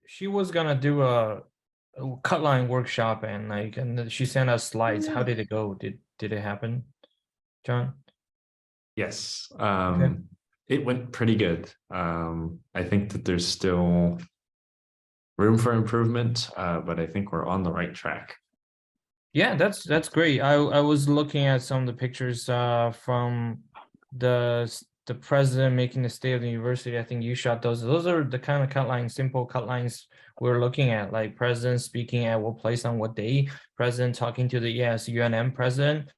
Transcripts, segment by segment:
She was gonna do a cut line workshop and then she sent us slides. How did it go? Did it happen, John? Yes, Okay. it went pretty good. I think that there's still room for improvement, but I think we're on the right track. Yeah, that's great. I was looking at some of the pictures from the president making the state of the university. I think you shot those. Those are the kind of cut lines, simple cut lines we're looking at, like president speaking at what place on what day, president talking to the UNM president.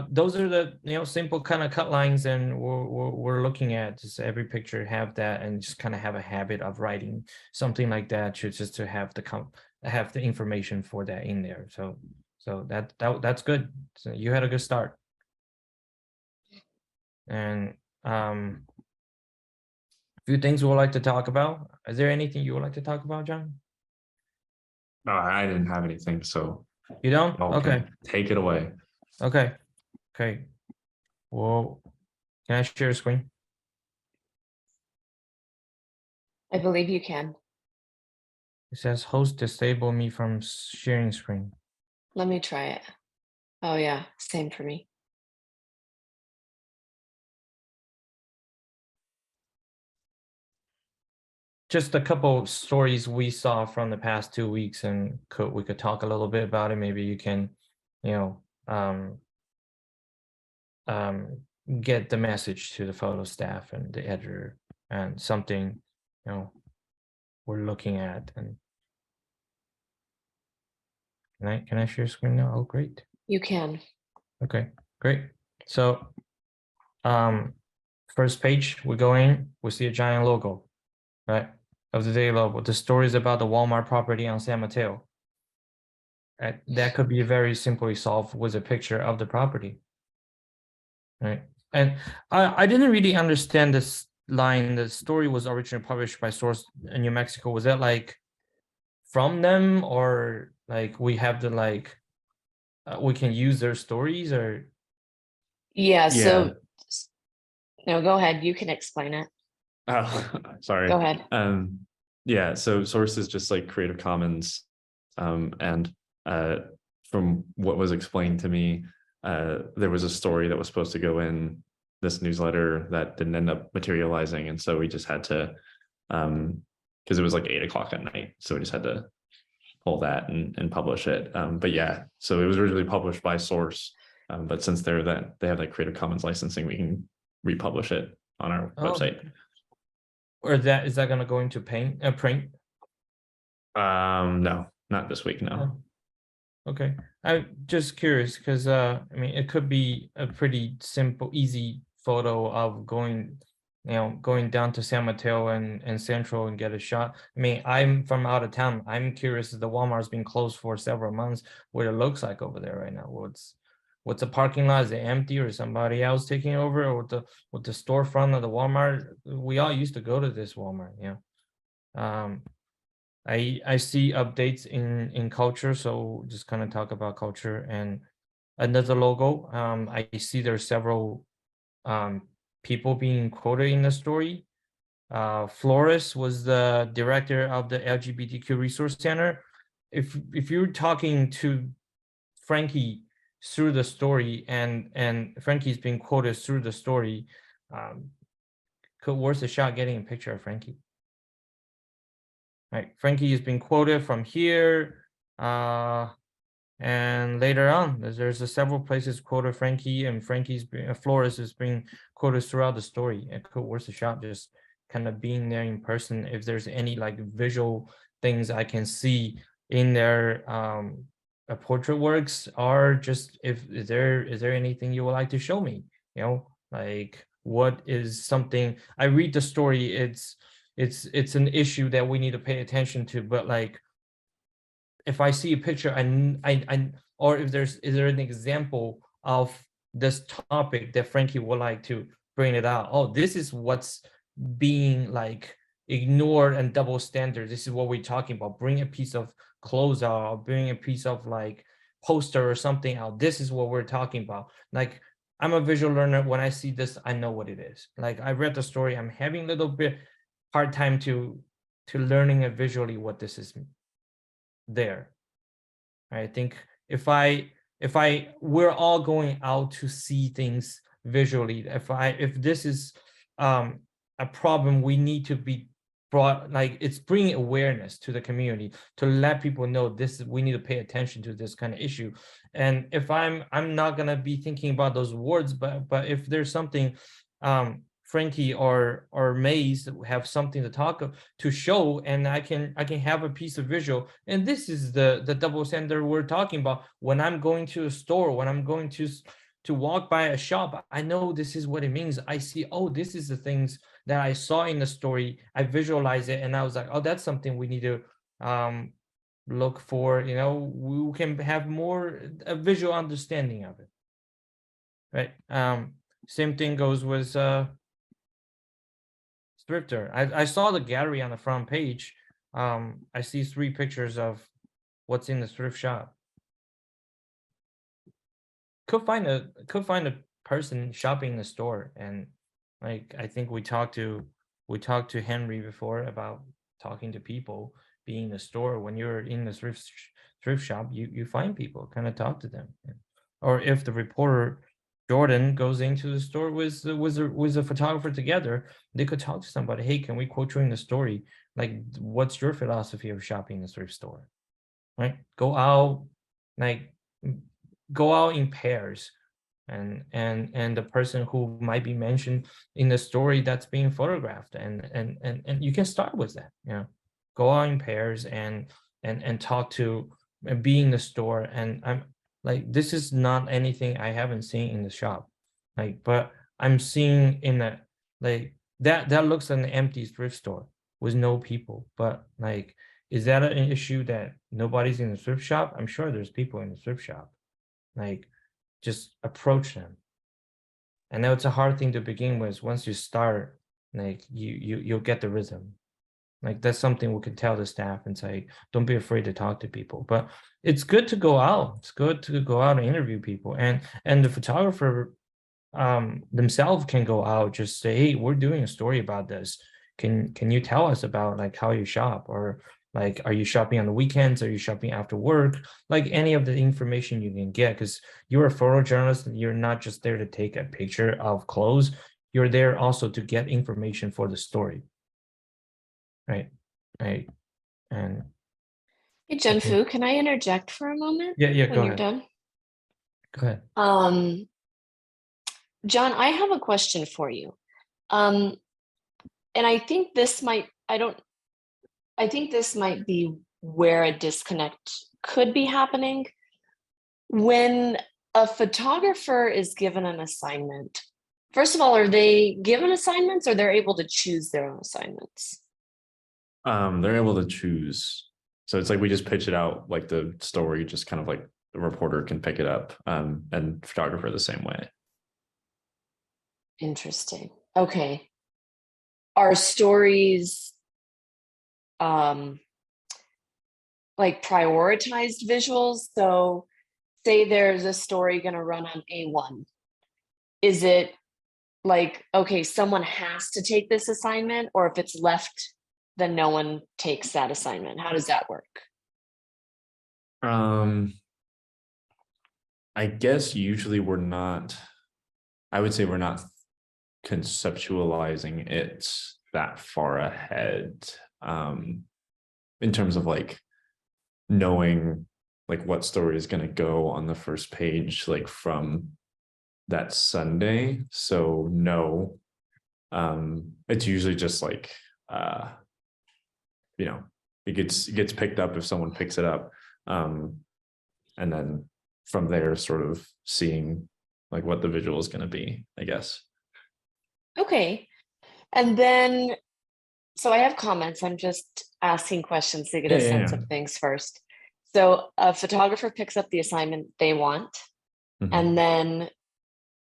Those are the simple kind of cut lines, and we're looking at just every picture have that, and just kind of have a habit of writing something like that, just to have the information for that in there. So that's good. So you had a good start. And a few things we would like to talk about. Is there anything you would like to talk about, John? No, I didn't have anything, so You don't? y'all Okay. can take it away. Okay. Okay. Well, can I share a screen? I believe you can. It says host disable me from sharing screen. Let me try it. Oh yeah, same for me. Just a couple stories we saw from the past 2 weeks, and we could talk a little bit about it. Maybe you can, you know, get the message to the photo staff and the editor, and something, we're looking at. And can I share screen now? Oh, great. You can. Okay, great. So, first page, we go in, we see a giant logo, right, of the daily logo. The story is about the Walmart property on San Mateo. That could be very simply solved with a picture of the property, right? And I didn't really understand this line. The story was originally published by Source in New Mexico. Was that like from them, or like we have to we can use their stories, or? Yeah, Yeah. so no, go ahead. You can explain it. Oh, sorry. Go ahead. Yeah, so Source is just like Creative Commons. And from what was explained to me, there was a story that was supposed to go in this newsletter that didn't end up materializing. And so we just had to, because it was like 8 o'clock at night. So we just had to pull that and publish it. But yeah, so it was originally published by Source. But since they have that Creative Commons licensing, we can republish it on our website. Or is that going to go into print? No, not this week. No. Okay, I'm just curious because I mean, it could be a pretty simple, easy photo of going down to San Mateo and Central and get a shot. I mean, I'm from out of town. I'm curious if the Walmart's been closed for several months, what it looks like over there right now. What's the parking lot? Is it empty, or somebody else taking over, or with the storefront of the Walmart? We all used to go to this Walmart, I see updates in culture, so just kind of talk about culture. And another logo, I see there's several people being quoted in the story. Flores was the director of the LGBTQ Resource Center. If you're talking to Frankie through the story, and Frankie's being quoted through the story, worth a shot getting a picture of Frankie. Right, Frankie is being quoted from here, and later on, there's several places quoted Frankie, and Flores is being quoted throughout the story. It could worth a shot just kind of being there in person. If there's any like visual things I can see in their portrait works, or just is there anything you would like to show me? Like what is something I read the story, it's an issue that we need to pay attention to, but like if I see a picture or if is there an example of this topic that Frankie would like to bring it out? Oh, this is what's being like ignored and double standard. This is what we're talking about. Bring a piece of clothes out, or bring a piece of like poster or something out. This is what we're talking about. Like, I'm a visual learner. When I see this, I know what it is. Like, I read the story, I'm having a little bit hard time to to learning it visually what this is there. I think if we're all going out to see things visually, if this is a problem, we need to be brought, like, it's bringing awareness to the community to let people know this we need to pay attention to this kind of issue. And if I'm not gonna be thinking about those words, but if there's something Frankie or Maze have something to to show, and I can have a piece of visual. And this is the double standard we're talking about. When I'm going to a store, when I'm going to walk by a shop, I know this is what it means. I see, oh, this is the things that I saw in the story. I visualize it, and I was like, oh, that's something we need to look for. You know, we can have more a visual understanding of it, right? Same thing goes with Thrifter. I saw the gallery on the front page. I see 3 pictures of what's in the thrift shop. Could find a person shopping in the store, and like I think we talked to Henry before about talking to people being in the store. When you're in the thrift shop, you find people, kind of talk to them. Or if the reporter Jordan goes into the store with a photographer together, they could talk to somebody. Hey, can we quote you in the story? Like, what's your philosophy of shopping in the thrift store? Right? Go out, like, go out in pairs, and the person who might be mentioned in the story that's being photographed, and you can start with that. You know, go out in pairs and talk to, and be in the store. And I'm like, this is not anything I haven't seen in the shop, like, but I'm seeing in a, like, that looks like an empty thrift store with no people. But like, is that an issue that nobody's in the thrift shop? I'm sure there's people in the thrift shop. Like, just approach them. I know it's a hard thing to begin with. Once you start, like, you'll get the rhythm. Like, that's something we can tell the staff and say, don't be afraid to talk to people. But it's good to go out. It's good to go out and interview people. And the photographer themselves can go out, just say, hey, we're doing a story about this. Can you tell us about, like, how you shop? Or like, are you shopping on the weekends? Are you shopping after work? Like, any of the information you can get, because you're a photojournalist and you're not just there to take a picture of clothes. You're there also to get information for the story. Right. Right. And Hey, I Jen think- Fu, can I interject for a moment yeah, when go you're ahead. done? Go ahead. John, I have a question for you. And I think this might, I think this might be where a disconnect could be happening. When a photographer is given an assignment, first of all, are they given assignments, or they're able to choose their own assignments? They're able to choose. So it's like we just pitch it out, like the story, just kind of like the reporter can pick it up, and photographer the same way. Interesting. Okay. Are stories like prioritized visuals? So say there's a story going to run on A1. Is it like, okay, someone has to take this assignment, or if it's left, then no one takes that assignment? How does that work? I guess usually I would say we're not conceptualizing it that far ahead, in terms of like knowing like what story is going to go on the first page, like from that Sunday. So no, it's usually just like, you know, it gets picked up if someone picks it up, and then from there sort of seeing like what the visual is going to be, I guess. Okay. And then, so I have comments. I'm just asking questions to get a sense of things first. So a photographer picks up the assignment they want, and then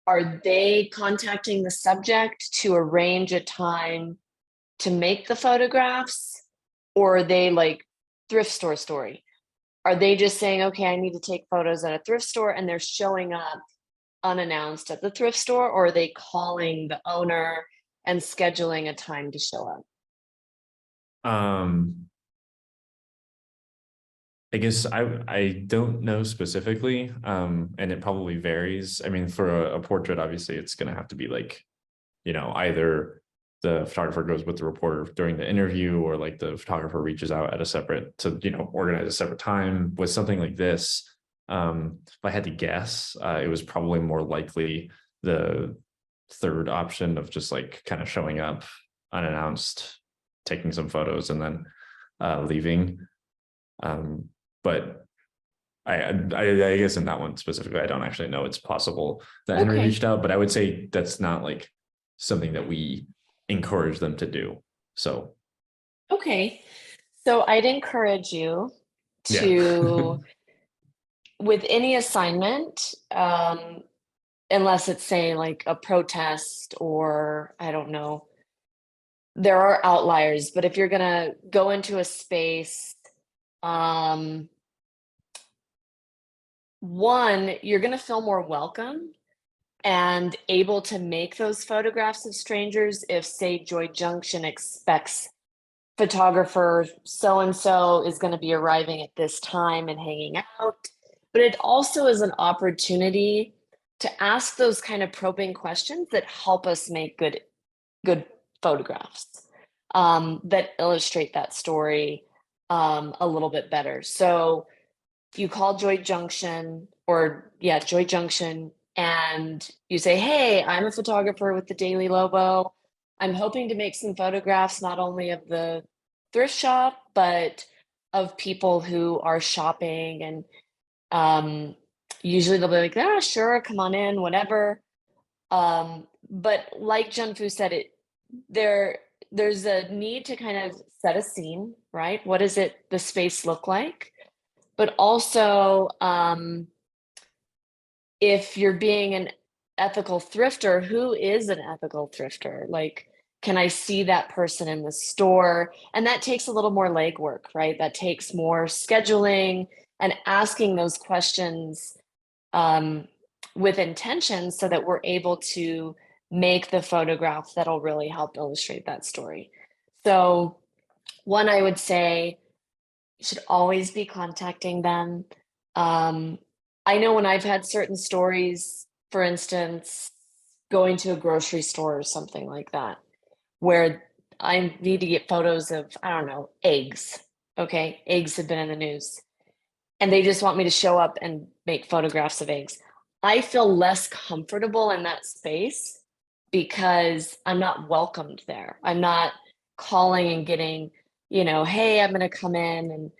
are they contacting the subject to arrange a time to make the photographs? Or are they like thrift store story? Are they just saying, okay, I need to take photos at a thrift store, and they're showing up unannounced at the thrift store? Or are they calling the owner and scheduling a time to show up? I guess I don't know specifically, and it probably varies. I mean, for a portrait, obviously, it's going to have to be like, either the photographer goes with the reporter during the interview, or like the photographer reaches out at a separate to organize a separate time. With something like this, if I had to guess, it was probably more likely the third option of just like kind of showing up unannounced, taking some photos, and then leaving. But I guess in that one specifically, I don't actually know it's possible that Henry Okay. reached out, but I would say that's not like something that we encourage them to do. So Okay. So I'd encourage you yeah. to, with any assignment, unless it's say like a protest or I don't know, there are outliers, but if you're gonna go into a space, um, one, you're gonna feel more welcome and able to make those photographs of strangers if, say, Joy Junction expects photographer so and so is going to be arriving at this time and hanging out. But it also is an opportunity to ask those kind of probing questions that help us make good photographs that illustrate that story a little bit better. So if you call Joy Junction, or yeah, Joy Junction, and you say, "Hey, I'm a photographer with the Daily Lobo. I'm hoping to make some photographs not only of the thrift shop, but of people who are shopping." And usually they'll be like, "Ah, sure, come on in, whatever." But like Junfu said, there's a need to kind of set a scene, right? What does the space look like? But also, if you're being an ethical thrifter, who is an ethical thrifter? Like, can I see that person in the store? And that takes a little more legwork, right? That takes more scheduling and asking those questions with intention so that we're able to make the photograph that'll really help illustrate that story. So, one, I would say you should always be contacting them. I know when I've had certain stories, for instance, going to a grocery store or something like that, where I need to get photos of, I don't know, eggs. Okay, eggs have been in the news, and they just want me to show up and make photographs of eggs. I feel less comfortable in that space because I'm not welcomed there. I'm not calling and getting, hey, I'm going to come in and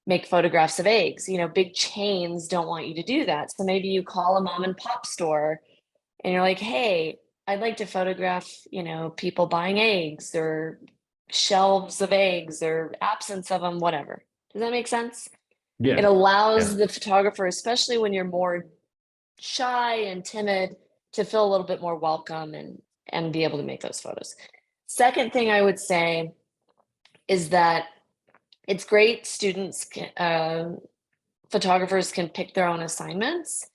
make photographs of eggs. Big chains don't want you to do that. So maybe you call a mom and pop store and you're like, hey, I'd like to photograph, people buying eggs or shelves of eggs or absence of them, whatever. Does that make sense? It Yeah. allows Yeah. the photographer, especially when you're more shy and timid, to feel a little bit more welcome and be able to make those photos. Second thing I would say is that it's great photographers can pick their own assignments,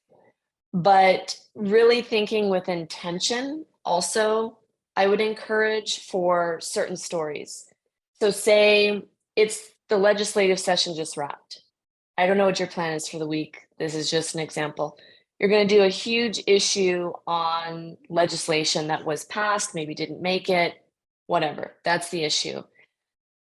but really thinking with intention also, I would encourage for certain stories. So say it's the legislative session just wrapped. I don't know what your plan is for the week. This is just an example. You're going to do a huge issue on legislation that was passed, maybe didn't make it, whatever. That's the issue.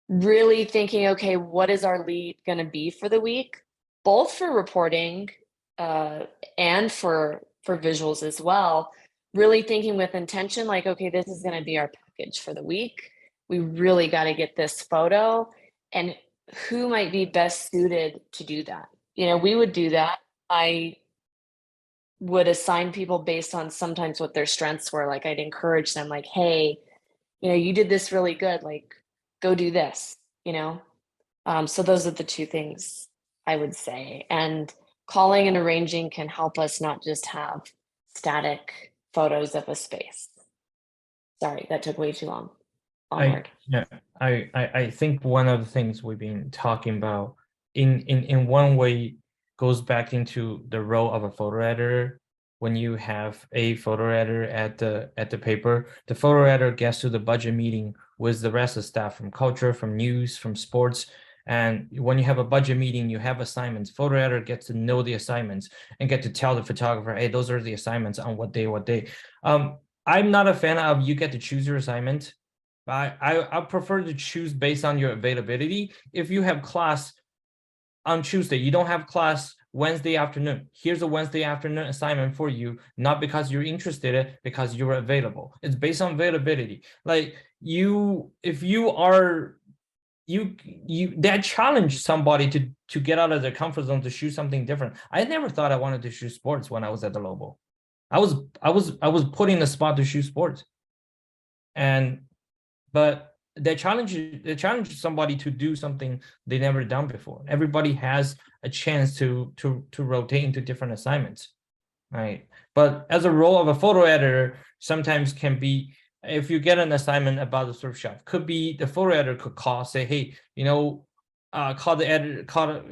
Really thinking, okay, what is our lead going to be for the week, both for reporting and for visuals as well. Really thinking with intention, like, okay, this is going to be our package for the week. We really got to get this photo, and who might be best suited to do that. We would do that. I would assign people based on sometimes what their strengths were. Like, I'd encourage them, like, hey, you did this really good. Like, go do this, So those are the two things I would say. And calling and arranging can help us not just have static photos of a space. Sorry, that took way too long. Onward. I think one of the things we've been talking about in one way goes back into the role of a photo editor. when you have a photo editor at the paper, the photo editor gets to the budget meeting with the rest of the staff from culture, from news, from sports. And when you have a budget meeting, you have assignments. Photo editor gets to know the assignments and get to tell the photographer, hey, those are the assignments on what day. I'm not a fan of you get to choose your assignment. I prefer to choose based on your availability. If you have class on Tuesday, you don't have class Wednesday afternoon. Here's a Wednesday afternoon assignment for you, not because you're interested, because you're available. It's based on availability. Like if you are, that challenge somebody to get out of their comfort zone to shoot something different. I never thought I wanted to shoot sports when I was at the Lobo. I was put in the spot to shoot sports. But they challenge somebody to do something they never done before. Everybody has a chance to rotate into different assignments, right? But as a role of a photo editor, sometimes can be, if you get an assignment about the thrift shop, could be the photo editor could call, say, hey, call the editor,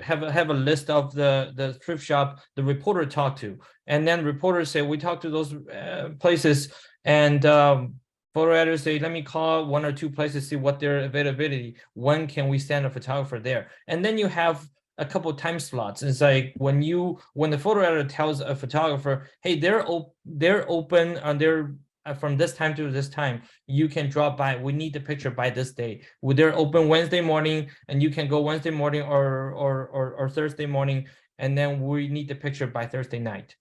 have a list of the thrift shop the reporter talked to, and then reporters say we talked to those places, and photo editors say, let me call 1 or 2 places, see what their availability, when can we send a photographer there? And then you have a couple of time slots. It's like when the photo editor tells a photographer, hey, they're open and they're from this time to this time, you can drop by, we need the picture by this day. They're open Wednesday morning, and you can go Wednesday morning or Thursday morning, and then we need the picture by Thursday night.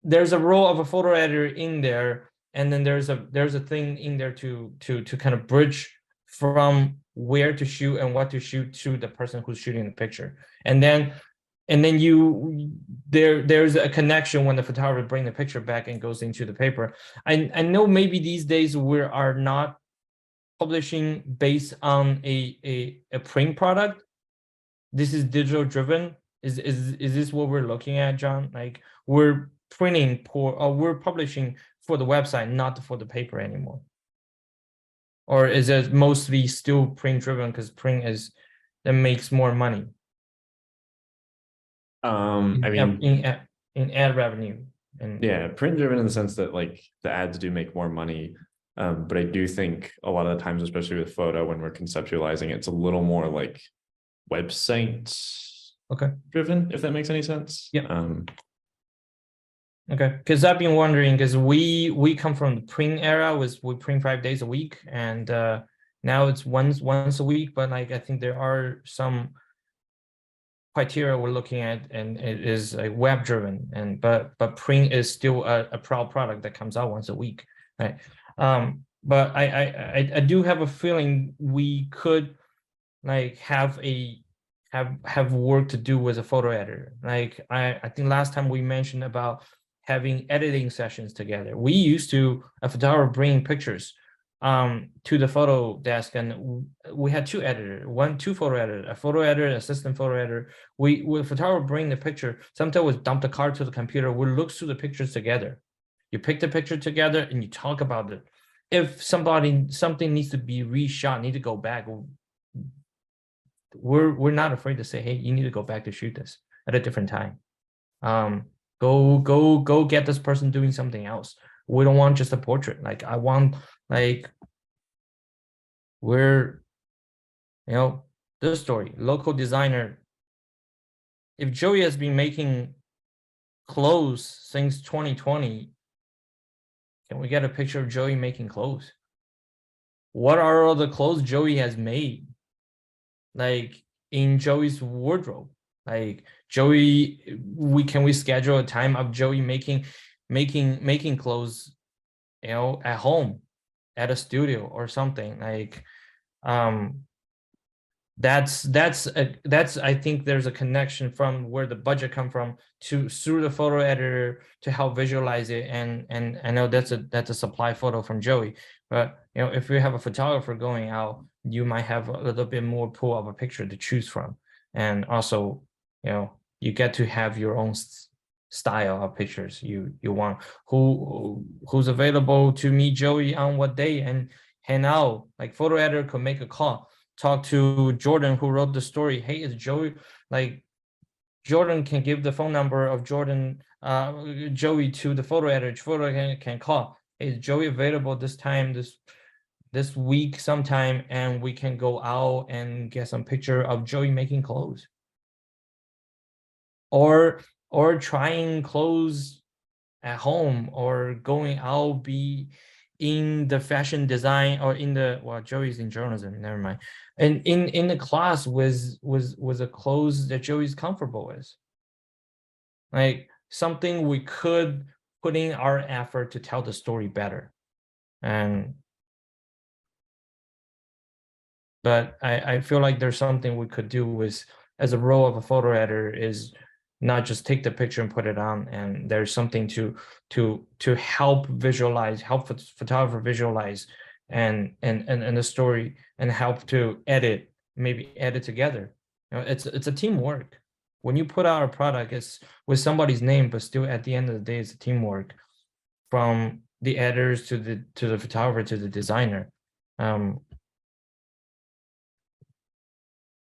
There's a role of a photo editor in there, and then there's a thing in there to kind of bridge from where to shoot and what to shoot to the person who's shooting the picture. And then there's a connection when the photographer bring the picture back and goes into the paper. I know maybe these days we are not publishing based on a print product. This is digital driven. Is this what we're looking at, John? Like we're we're publishing for the website, not for the paper anymore? Or is it mostly still print driven because print that makes more money? I mean, in ad revenue. And yeah, print driven in the sense that like the ads do make more money. But I do think a lot of the times, especially with photo, when we're conceptualizing, it's a little more like website driven, if that makes any sense. Yeah. Okay, because I've been wondering, because we come from the print era, we print 5 days a week, and now it's once a week. But like I think there are some criteria we're looking at, and it is a web driven, and but print is still a proud product that comes out once a week, right? But I do have a feeling we could like have work to do with a photo editor. Like I think last time we mentioned about having editing sessions together. We used to a photographer bringing pictures to the photo desk, and we had 2 editors, 2 photo editors, a photo editor, assistant photo editor. We photographer bring the picture. Sometimes we dump the card to the computer. We look through the pictures together. You pick the picture together and you talk about it. If something needs to be reshot, need to go back, we're not afraid to say, hey, you need to go back to shoot this at a different time. Go get this person doing something else. We don't want just a portrait. Like I want, like, this story, local designer. If Joey has been making clothes since 2020, can we get a picture of Joey making clothes? What are all the clothes Joey has made? Like in Joey's wardrobe? Like Joey, can we schedule a time of Joey making clothes, at home, at a studio or something? Like, that's I think there's a connection from where the budget come from through the photo editor to help visualize it. And I know that's a supply photo from Joey, but if you have a photographer going out, you might have a little bit more pool of a picture to choose from. And also, you get to have your own style of pictures you want. Who's available to meet Joey on what day and hang out? Like photo editor could make a call, talk to Jordan who wrote the story. Hey, is Joey, like Jordan can give the phone number of Jordan Joey to the photo editor. Photo can call, is Joey available this time, this week sometime, and we can go out and get some picture of Joey making clothes, or trying clothes at home, or going out, be in the fashion design, or in the, well, Joey's in journalism, never mind, and in the class was a clothes that Joey's comfortable with, like something we could put in our effort to tell the story better. And but I feel like there's something we could do with, as a role of a photo editor, is not just take the picture and put it on, and there's something to help visualize, help photographer visualize and the story, and help to edit, maybe edit together. You know, it's a teamwork. When you put out a product, it's with somebody's name, but still at the end of the day, it's a teamwork, from the editors to the photographer to the designer.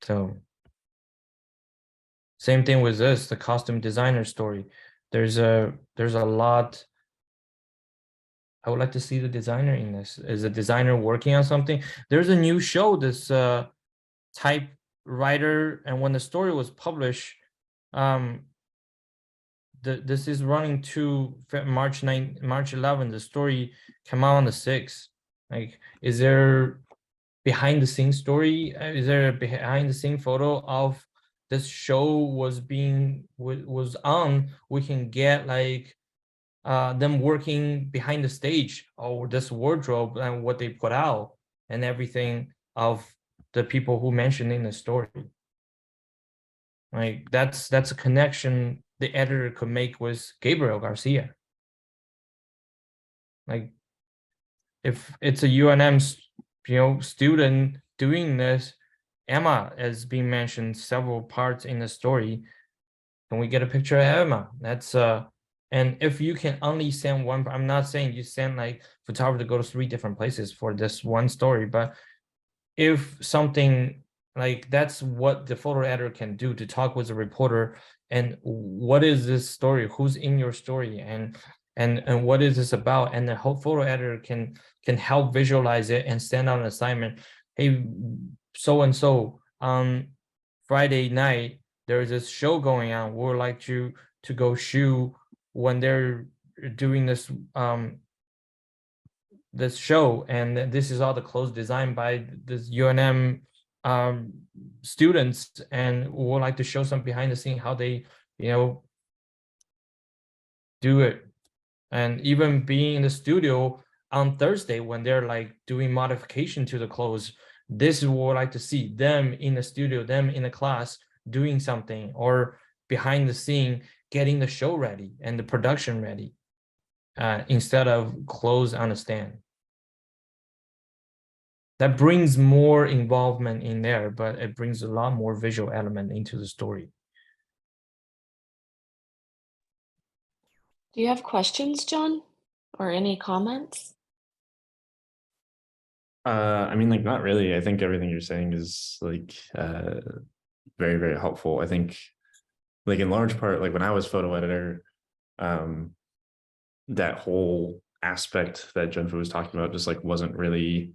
So same thing with this, the costume designer story. There's a lot. I would like to see the designer in this. Is the designer working on something? There's a new show, this typewriter, and when the story was published, this is running to March 11th. The story came out on the 6th. Like, is there behind the scenes story? Is there a behind the scene photo of this show was on? We can get like them working behind the stage, or this wardrobe and what they put out and everything of the people who mentioned in the story. Like that's a connection the editor could make with Gabriel Garcia. Like if it's a UNM student doing this, Emma is being mentioned several parts in the story. Can we get a picture of Emma? That's and if you can only send one, I'm not saying you send like photographer to go to 3 different places for this one story, but if something like, that's what the photo editor can do, to talk with the reporter, and what is this story, who's in your story, and what is this about, and the whole photo editor can help visualize it and send out an assignment. Hey, so and so, on Friday night there's this show going on, we would like to go shoot when they're doing this this show, and this is all the clothes designed by this UNM students, and we would like to show some behind the scene how they do it. And even being in the studio on Thursday when they're like doing modification to the clothes, this is what I like to see, them in the studio, them in the class doing something, or behind the scene getting the show ready and the production ready, instead of clothes on the stand. That brings more involvement in there, but it brings a lot more visual element into the story. Do you have questions, John, or any comments? I mean, like, not really. I think everything you're saying is like very, very helpful. I think, like, in large part, like when I was photo editor, that whole aspect that Junfu was talking about just like wasn't really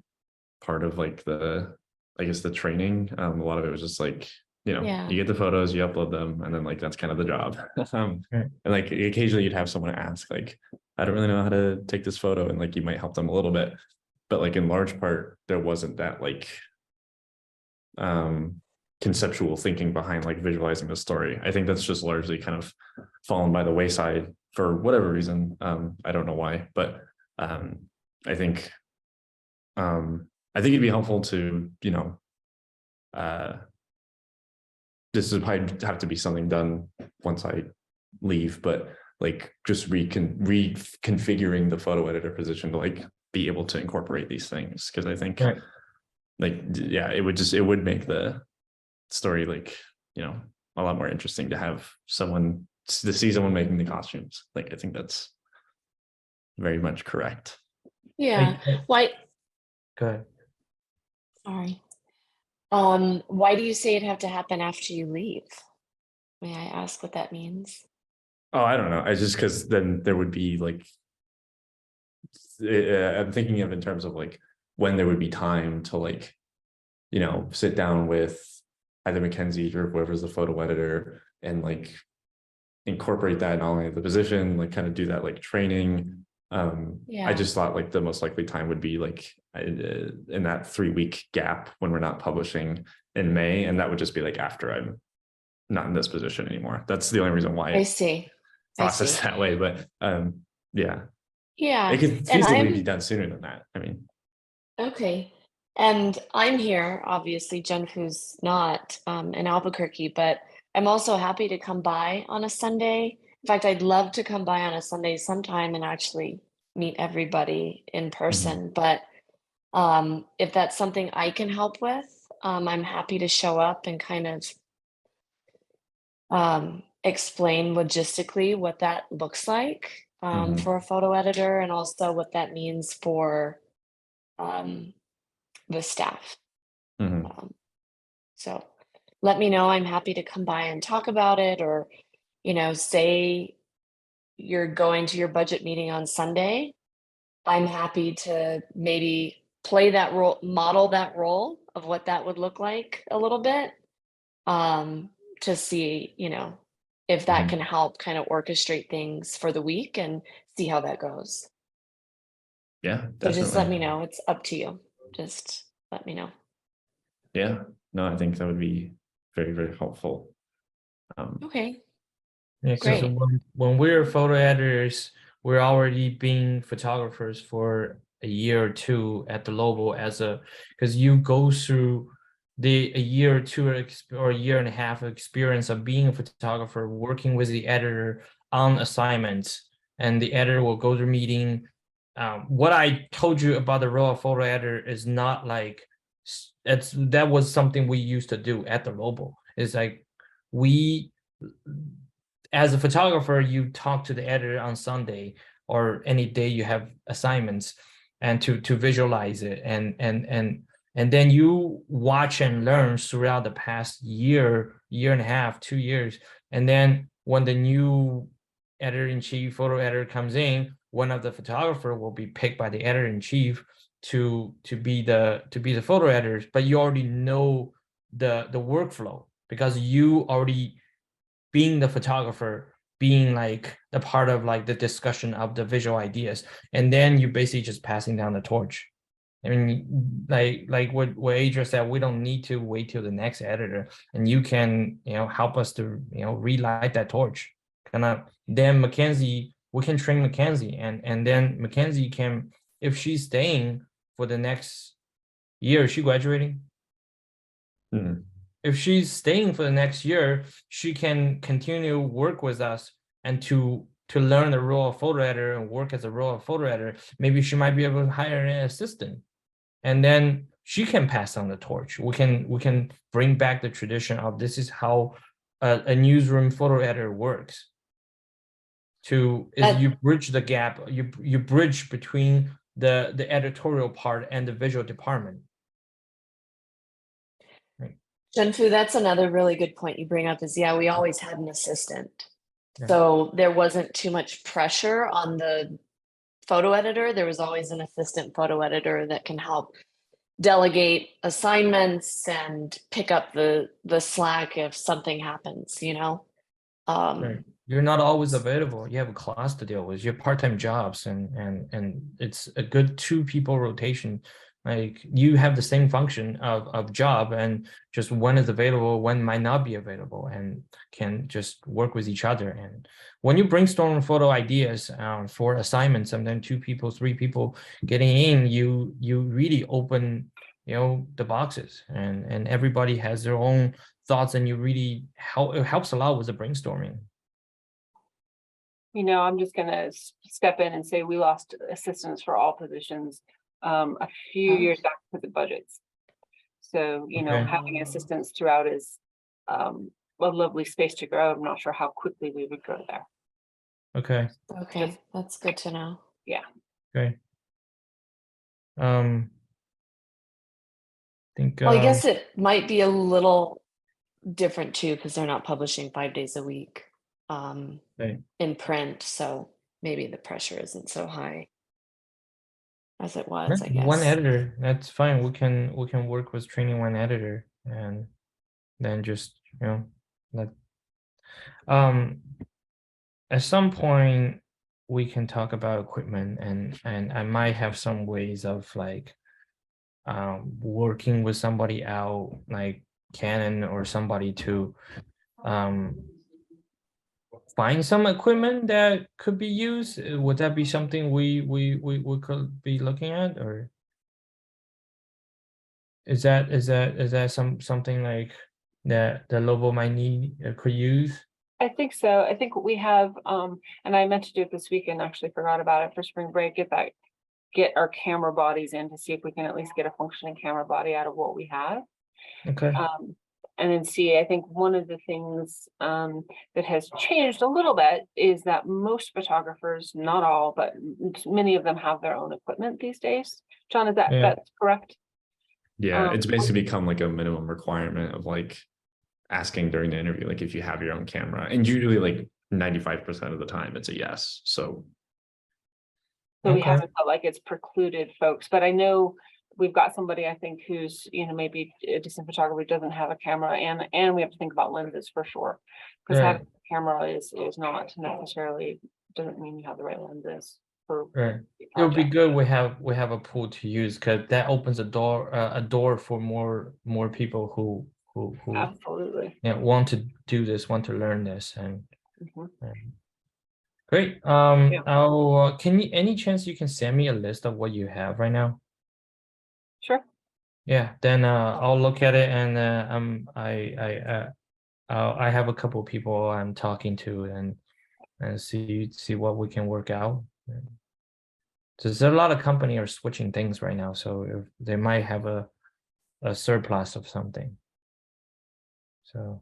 part of like the, I guess, the training. A lot of it was just like, Yeah. you get the photos, you upload them, and then like that's kind of the job. And like occasionally you'd have someone ask like, I don't really know how to take this photo, and like you might help them a little bit, but like in large part there wasn't that like conceptual thinking behind like visualizing the story. I think that's just largely kind of fallen by the wayside for whatever reason. I don't know why, but I think it'd be helpful to, this would probably have to be something done once I leave, but like just reconfiguring the photo editor position to like be able to incorporate these things. Cause I think like, yeah, it would make the story like, a lot more interesting to have to see someone making the costumes. Like, I think that's very much correct. Yeah. Why? Go ahead. Sorry. Why do you say it'd have to happen after you leave? May I ask what that means? Oh, I don't know. I just because then there would be like, I'm thinking of in terms of like when there would be time to like, sit down with either Mackenzie or whoever's the photo editor and like incorporate that not only the position, like kind of do that like training. I Yeah. just thought like the most likely time would be like in that 3-week gap when we're not publishing in May, and that would just be like after I'm not in this position anymore. That's the only reason why I it's see. processed that way. But yeah, it Yeah. could And feasibly be I'm done sooner than that. I mean, okay. And I'm here, obviously, Jenfu's not in Albuquerque, but I'm also happy to come by on a Sunday. In fact, I'd love to come by on a Sunday sometime and actually meet everybody in mhm, person. But if that's something I can help with, I'm happy to show up and kind of explain logistically what that looks like mhm, for a photo editor and also what that means for um, the staff. mhm. Um, so let me know. I'm happy to come by and talk about it, or, say you're going to your budget meeting on Sunday. I'm happy to maybe play that role, model that role of what that would look like a little bit, um, to see, if that Mhm. can help kind of orchestrate things for the week and see how that goes. Yeah, So just let definitely. me know. It's up to you. Just let me know. Yeah, no, I think that would be very, very helpful. Um, Okay, Yeah, because great. when we're photo editors, we're already being photographers for a year or two at the Lobo because you go through a year or two or a year and a half of experience of being a photographer, working with the editor on assignments, and the editor will go to meeting. What I told you about the role of photo editor is not like that was something we used to do at the Lobo. It's like we as a photographer, you talk to the editor on Sunday or any day you have assignments and to visualize it and then you watch and learn throughout the past year and a half, 2 years. And then when the new editor-in-chief, photo editor comes in, one of the photographer will be picked by the editor-in-chief to be the photo editors, but you already know the workflow because you already being the photographer, being like the part of like the discussion of the visual ideas, and then you basically just passing down the torch. I mean, like what Adria said, we don't need to wait till the next editor, and you can help us to relight that torch. Kind of then Mackenzie, we can train Mackenzie, and then Mackenzie can, if she's staying for the next year, is she graduating? mhm, If she's staying for the next year, she can continue work with us and to learn the role of photo editor and work as a role of photo editor. Maybe she might be able to hire an assistant, and then she can pass on the torch. We can bring back the tradition of this is how a newsroom photo editor works. Is That you bridge the gap, you bridge between the editorial part and the visual department. Right. Genfu, that's another really good point you bring up is, yeah, we always had an assistant. Yeah. So there wasn't too much pressure on the photo editor. There was always an assistant photo editor that can help delegate assignments and pick up the slack if something happens, Right. Um, You're not always available. You have a class to deal with. You have part-time jobs, and it's a good two people rotation. Like you have the same function of job, and just one is available, one might not be available, and can just work with each other. And when you brainstorm photo ideas for assignments, and then 2 people, 3 people getting in, you really open the boxes, and everybody has their own thoughts, and you really it helps a lot with the brainstorming. I'm just gonna step in and say we lost assistants for all positions a few Oh. years back for the budgets. So, Okay. having assistants throughout is a lovely space to grow. I'm not sure how quickly we would grow there. Okay. okay, that's good to know. Okay. Think Well, I guess it might be a little different too, because they're not publishing 5 days a week. Right. in print, so maybe the pressure isn't so high as it Yeah, was, I one guess. editor, that's fine. We can work with training one editor and then just, let at some point we can talk about equipment and I might have some ways of like working with somebody out like Canon or somebody to um find some equipment that could be used. Would that be something we could be looking at, or is that something like that the Lobo might need could use? I think so. I think we have, and I meant to do it this weekend, actually forgot about it for spring break, get our camera bodies in to see if we can at least get a functioning camera body out of what we have. Okay. And then see, I think one of the things that has changed a little bit is that most photographers, not all, but many of them have their own equipment these days. John, is that Yeah. that's correct? Yeah, it's basically become like a minimum requirement of like asking during the interview, like if you have your own camera, and usually like 95% of the time it's a yes. So So we Okay. haven't felt like it's precluded folks, but I know we've got somebody, I think, who's, maybe a decent photographer, doesn't have a camera, and we have to think about lenses for sure. Because Right. having a camera is not necessarily, doesn't mean you have the right lenses for Right. the It would be project. good we have a pool to use because that opens a door for more people who Absolutely. want to do this, want to learn this, and Mhm. great. Yeah. I'll can you any chance you can send me a list of what you have right now? Sure. Yeah, then I'll look at it and I have a couple of people I'm talking to and see what we can work out. So there's a lot of company are switching things right now, so if they might have a surplus of something. So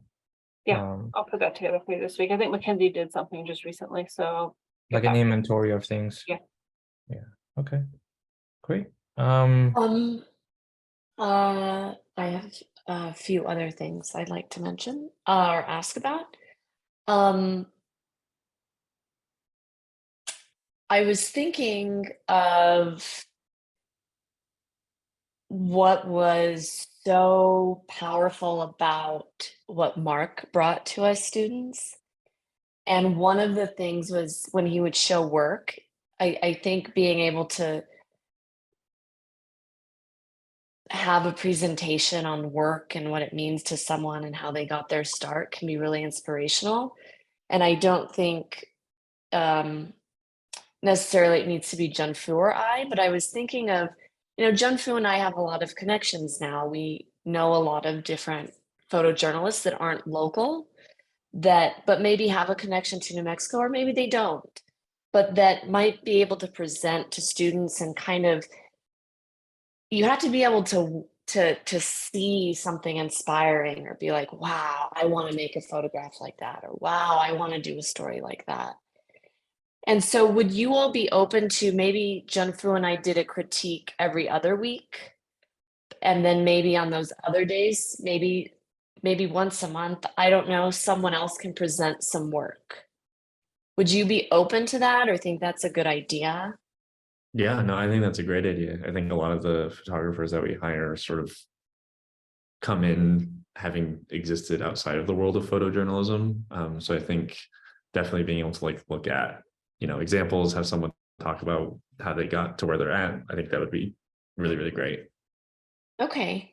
Yeah. um, I'll put that together for you this week. I think Mackenzie did something just recently, so I'll get like an that. inventory of things. Yeah. Yeah. Okay. Great. Um, I have a few other things I'd like to mention or ask about. Um, I was thinking of what was so powerful about what Mark brought to us students. And one of the things was when he would show work, I think being able to have a presentation on work and what it means to someone and how they got their start can be really inspirational. And I don't think necessarily it needs to be Jun Fu or I, but I was thinking of, Jun Fu and I have a lot of connections now. We know a lot of different photojournalists that aren't local but maybe have a connection to New Mexico, or maybe they don't, but that might be able to present to students and kind of, you have to be able to see something inspiring or be like, wow, I want to make a photograph like that, or wow, I want to do a story like that. And so would you all be open to maybe Junfu and I did a critique every other week? And then maybe on those other days, maybe once a month, I don't know, someone else can present some work. Would you be open to that or think that's a good idea? yeah, no, I think that's a great idea. I think a lot of the photographers that we hire sort of come in having existed outside of the world of photojournalism. So I think definitely being able to like look at, examples, have someone talk about how they got to where they're at. I think that would be really, really great. Okay.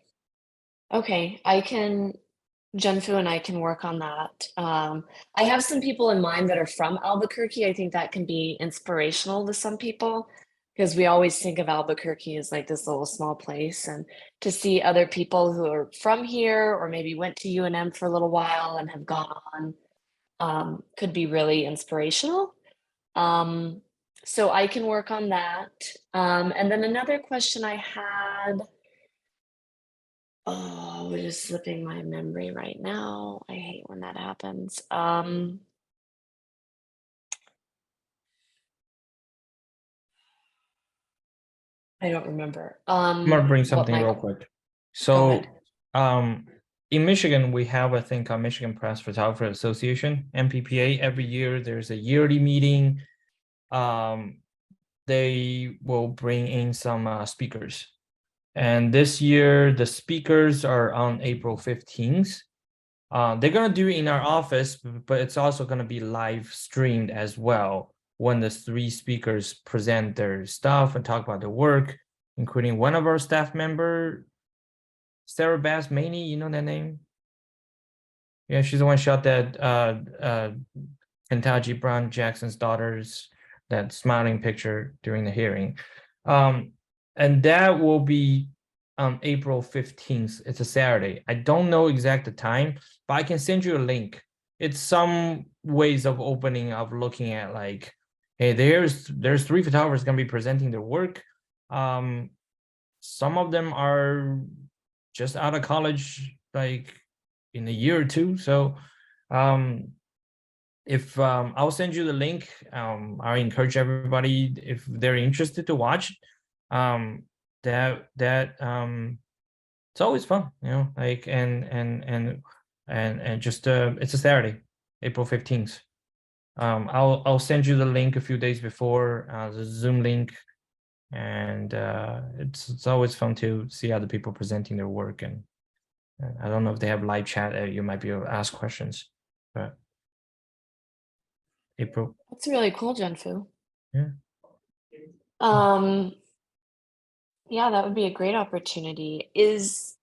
Junfu and I can work on that. I have some people in mind that are from Albuquerque. I think that can be inspirational to some people because we always think of Albuquerque as like this little small place, and to see other people who are from here or maybe went to UNM for a little while and have gone on could be really inspirational. So I can work on that. And then another question I had. Oh, it is slipping my memory right now. I hate when that happens. I don't remember. I'm gonna bring What something my real quick. Go So ahead. um in Michigan, we have a thing called Michigan Press Photographer Association, MPPA. Every year there's a yearly meeting. They will bring in some speakers. And this year, the speakers are on April 15th. They're gonna do it in our office, but it's also gonna be live streamed as well when the 3 speakers present their stuff and talk about their work, including one of our staff member, Sarah Bass Maney, you know that name? Yeah, she's the one shot that Kentanji Brown Jackson's daughters, that smiling picture during the hearing. And that will be on April 15th. It's a Saturday. I don't know exact the time, but I can send you a link. It's some ways of opening of looking at like, hey, there's 3 photographers gonna be presenting their work. Some of them are just out of college, like in a year or 2. So if I'll send you the link. I encourage everybody, if they're interested, to watch. That it's always fun, you know, like and just it's a Saturday, April 15th. I'll send you the link a few days before, the Zoom link, and it's always fun to see other people presenting their work. And I don't know if they have live chat. You might be able to ask questions, but April. That's really cool, Jianfu. Yeah. Yeah, that would be a great opportunity. Is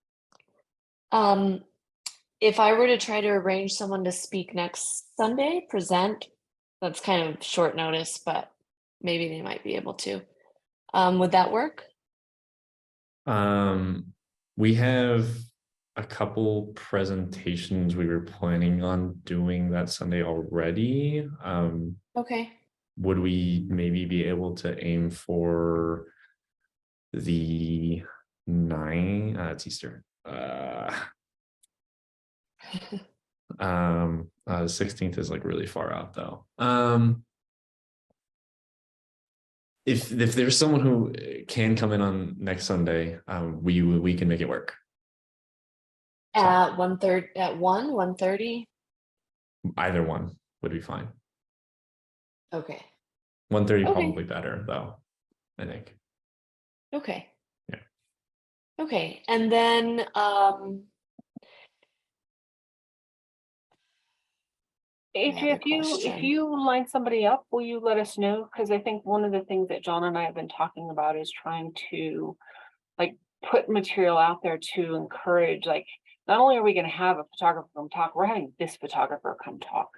if I were to try to arrange someone to speak next Sunday, present, that's kind of short notice, but maybe they might be able to. Would that work? We have a couple presentations we were planning on doing that Sunday already. Okay. Would we maybe be able to aim for the 9? It's Easter. 16th is like really far out though. If there's someone who can come in on next Sunday, we can make it work. At 1:30, at 1:30? Either one would be fine. Okay. 1:30 Okay. probably better though, I think. Okay. Yeah. Okay. And then Adria, another if question. you line somebody up, will you let us know? Because I think one of the things that John and I have been talking about is trying to like put material out there to encourage, like, not only are we going to have a photographer come talk, we're having this photographer come talk,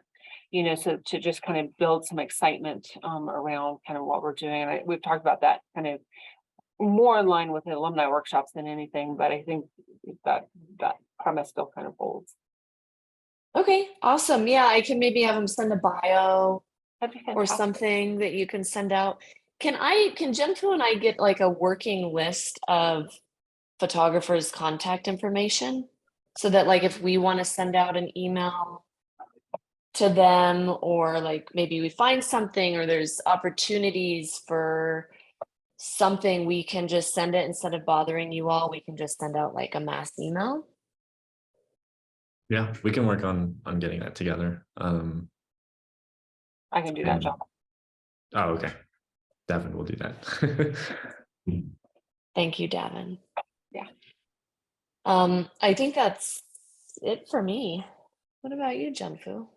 you know, so to just kind of build some excitement around kind of what we're doing. And we've talked about that kind of more in line with the alumni workshops than anything, but I think that premise still kind of holds. Okay, awesome. Yeah, I can maybe have them send a bio That'd be or fantastic. something that you can send out. Can Jenfu and I get like a working list of photographers' contact information? So that like if we want to send out an email to them, or like maybe we find something or there's opportunities for something, we can just send it instead of bothering you all. We can just send out like a mass email. Yeah, we can work on getting that together. I can do that, and- John. Oh, okay. Devin will do that. Thank you, Davin. Yeah. I think that's it for me. What about you, Jianfu?